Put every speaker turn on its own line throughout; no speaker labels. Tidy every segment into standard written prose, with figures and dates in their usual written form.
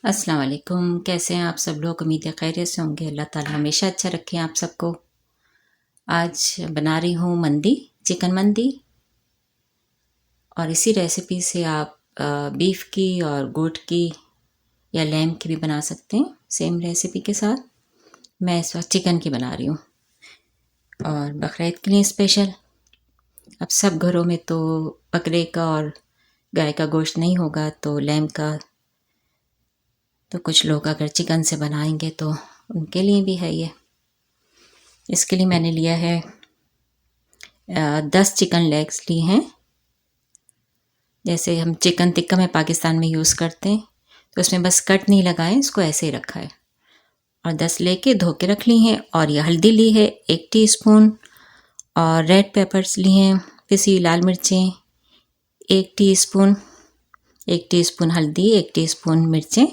अस्सलाम वालेकुम। कैसे हैं आप सब लोग? उम्मीद है खैरियत से होंगे। अल्लाह ताला हमेशा अच्छा रखें आप सबको। आज बना रही हूँ मंदी, चिकन मंदी। और इसी रेसिपी से आप बीफ की और गोट की या लैम की भी बना सकते हैं, सेम रेसिपी के साथ। मैं इस वक्त चिकन की बना रही हूँ और बकरीद के लिए स्पेशल। अब सब घरों में तो बकरे का और गाय का गोश्त नहीं होगा, तो लैम का। तो कुछ लोग अगर चिकन से बनाएंगे तो उनके लिए भी है ये। इसके लिए मैंने लिया है 10 चिकन लेग्स लिए हैं। जैसे हम चिकन टिक्का में पाकिस्तान में यूज़ करते हैं, तो उसमें बस कट नहीं लगाए, इसको ऐसे ही रखा है। और 10 लेके धो के रख ली हैं। और ये हल्दी ली है 1 टीस्पून, और रेड पेपर्स लिए हैं, पिसी लाल मिर्चें 1 टीस्पून, 1 टीस्पून हल्दी, 1 टीस्पून मिर्चें।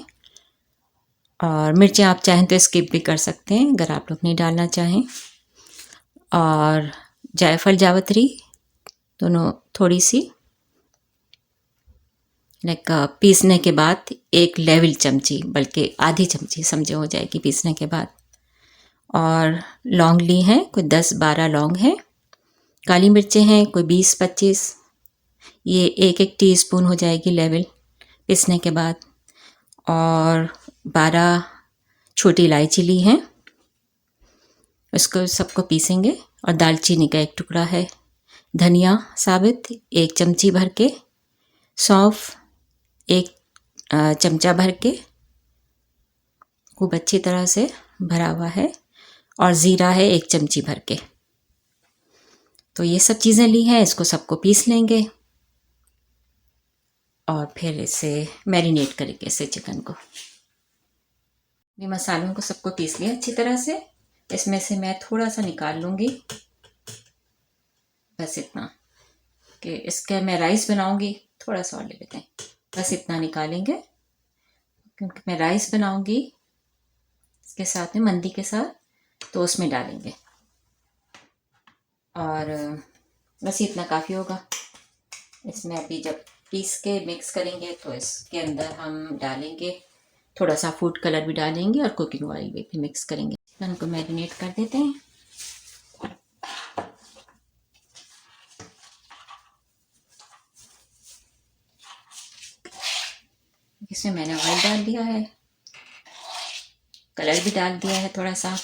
और मिर्चें आप चाहें तो स्किप भी कर सकते हैं अगर आप लोग नहीं डालना चाहें। और जायफल जावित्री दोनों थोड़ी सी, लाइक पीसने के बाद 1 लेवल चमची, बल्कि आधी चमची समझे हो जाएगी पीसने के बाद। और लौंग ली हैं, कोई 10-12 लौंग हैं। काली मिर्चें हैं कोई 20-25, ये 1-1 टीस्पून हो जाएगी लेवल पीसने के बाद। और 12 छोटी इलायची ली हैं, उसको सबको पीसेंगे। और दालचीनी का 1 टुकड़ा है। धनिया साबित 1 चमची भर के, सौंफ 1 चमचा भर के खूब अच्छी तरह से भरा हुआ है। और ज़ीरा है 1 चमची भर के। तो ये सब चीज़ें ली हैं, इसको सबको पीस लेंगे और फिर इसे मैरिनेट करेंगे, इसे चिकन को। ये मसालों को सबको पीस लिया अच्छी तरह से। इसमें से मैं थोड़ा सा निकाल लूँगी, बस इतना कि इसका मैं राइस बनाऊँगी। थोड़ा सा और ले लेते हैं, बस इतना निकालेंगे क्योंकि मैं राइस बनाऊँगी इसके साथ में, मंदी के साथ, तो उसमें डालेंगे। और बस इतना काफ़ी होगा। इसमें अभी जब पीस के मिक्स करेंगे तो इसके अंदर हम डालेंगे थोड़ा सा फूड कलर भी डालेंगे और कुकिंग ऑयल भी मिक्स करेंगे। चिकन को मैरिनेट कर देते हैं। इसमें मैंने ऑयल डाल दिया है, कलर भी डाल दिया है थोड़ा सा,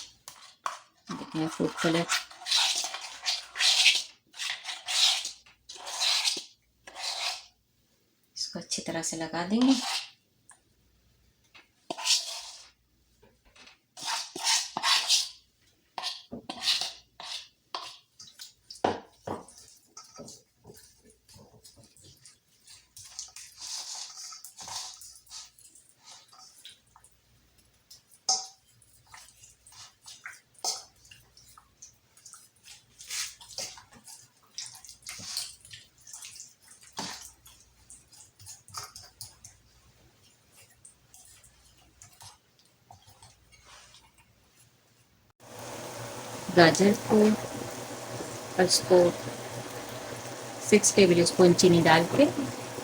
देखिए फूड कलर। इसको अच्छी तरह से लगा देंगे। गाजर को, उसको 6 टेबल स्पून चीनी डाल के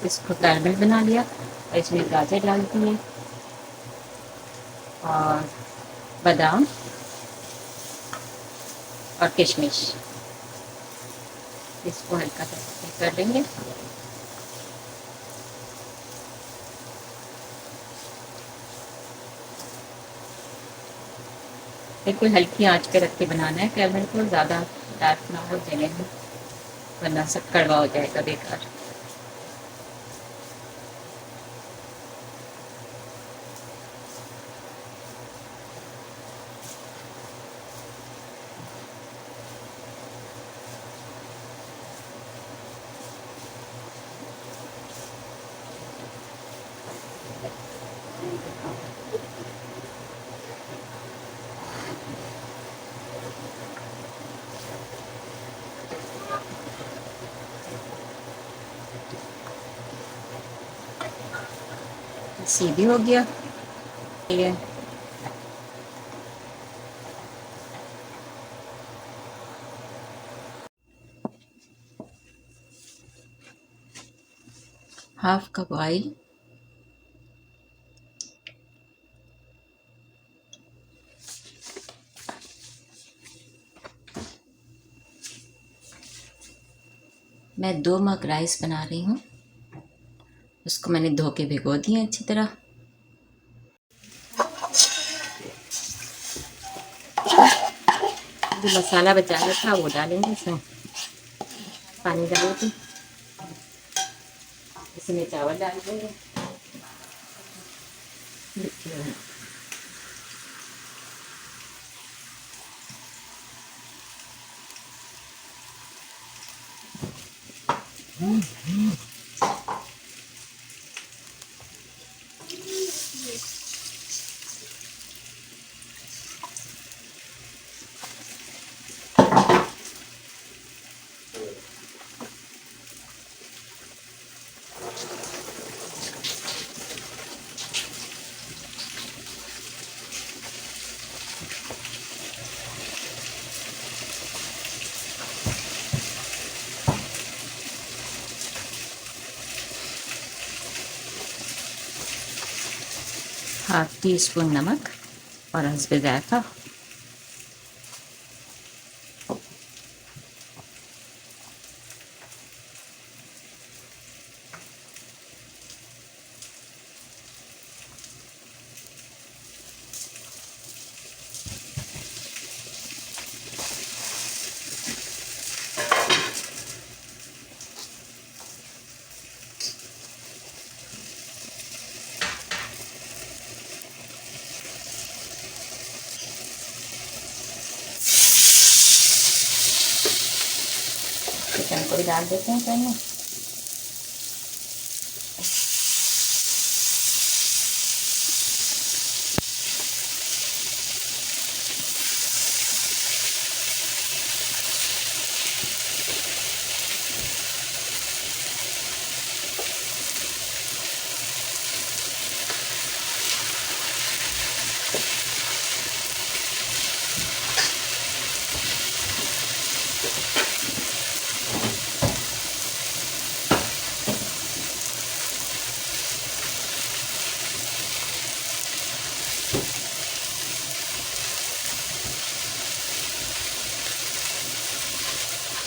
इसको कैरमल बना लिया। और इसमें गाजर डाल दिए और बादाम और किशमिश, इसको हल्का सा कर लेंगे। बिल्कुल हल्की आंच पे रख के बनाना है कैरमल को, ज़्यादा डार्क ना हो जले में, वरना सब कड़वा हो जाएगा बेकार। सी भी हो गया ये। हाफ कप ऑयल, मैं 2 मग राइस बना रही हूँ। उसको मैंने धो के भिगो दिए अच्छी तरह। जो मसाला बचाया था वो डालेंगे इसमें, पानी डाल के इसमें चावल डाल देंगे। ½ टीस्पून नमक और हस्बे जायका। चिकन को भी डाल देते हैं पैन में।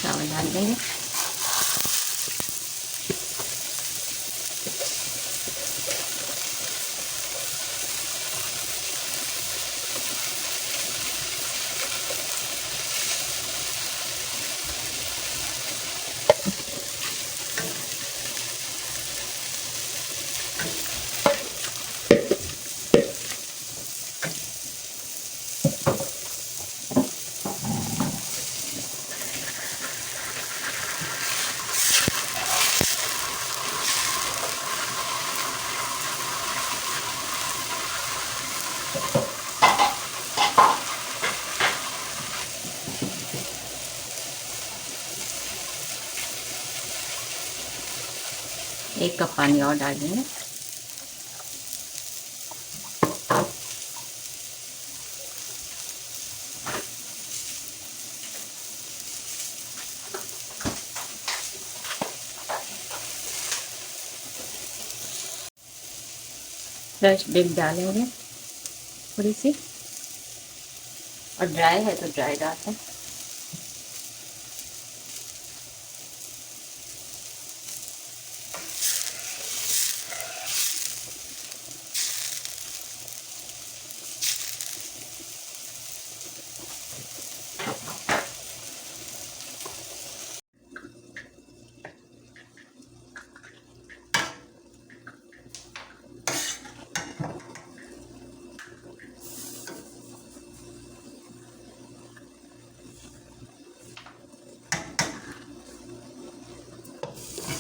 चावल डाल देंगे। एक कप पानी और डाल देंगे। फ्रेश डिप डालेंगे थोड़ी सी, और ड्राई है तो ड्राई डालते हैं।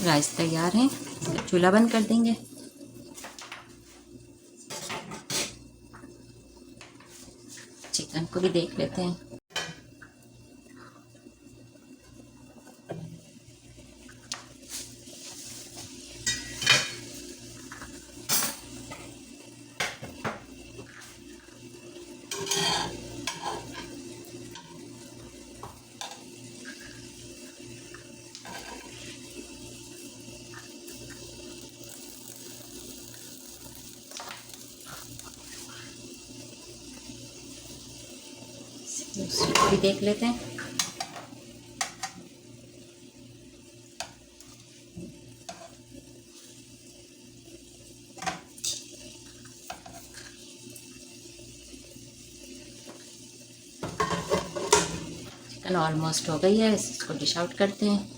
राइस तैयार है, चूल्हा बंद कर देंगे। चिकन को भी देख लेते हैं। दूसरी को भी देख लेते हैं। चिकन ऑलमोस्ट हो गई है, इसको डिश आउट करते हैं।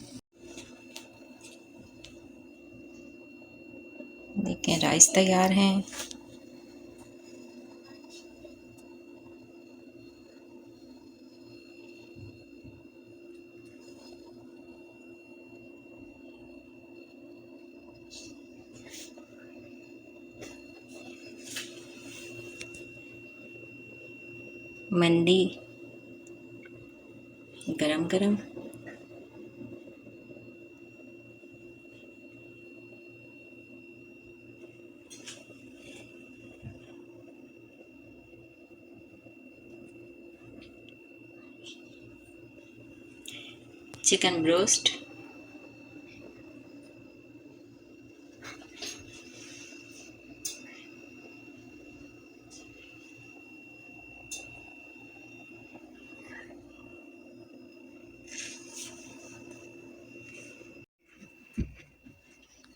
देखें राइस तैयार हैं। मंदी गरम गरम। Chicken broast.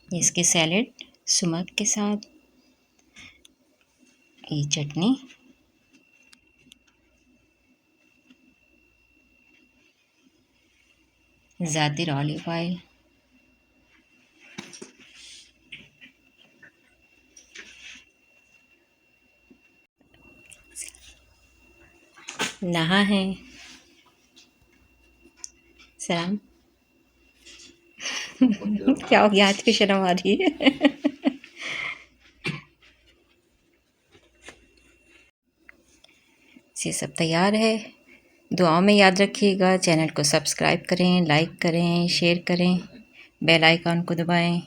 इसके सैलेड सुमक के साथ, ये चटनी, ज़ातिर ऑलिव ऑयल, नहा है सलाम। क्या हो गया, आज की शर्म आ रही है। ये सब तैयार है। दुआओं में याद रखिएगा। चैनल को सब्सक्राइब करें, लाइक करें, शेयर करें, बेल आइकॉन को दबाएं।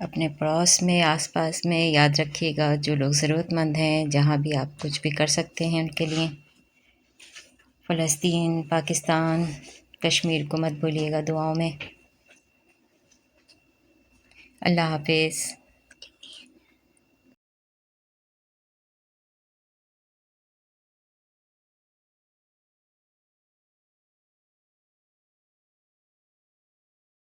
अपने पड़ोस में, आसपास में याद रखिएगा जो लोग ज़रूरतमंद हैं, जहाँ भी आप कुछ भी कर सकते हैं उनके लिए। फ़लस्तीन, पाकिस्तान, कश्मीर को मत भूलिएगा दुआओं में। अल्लाह हाफ़िज़।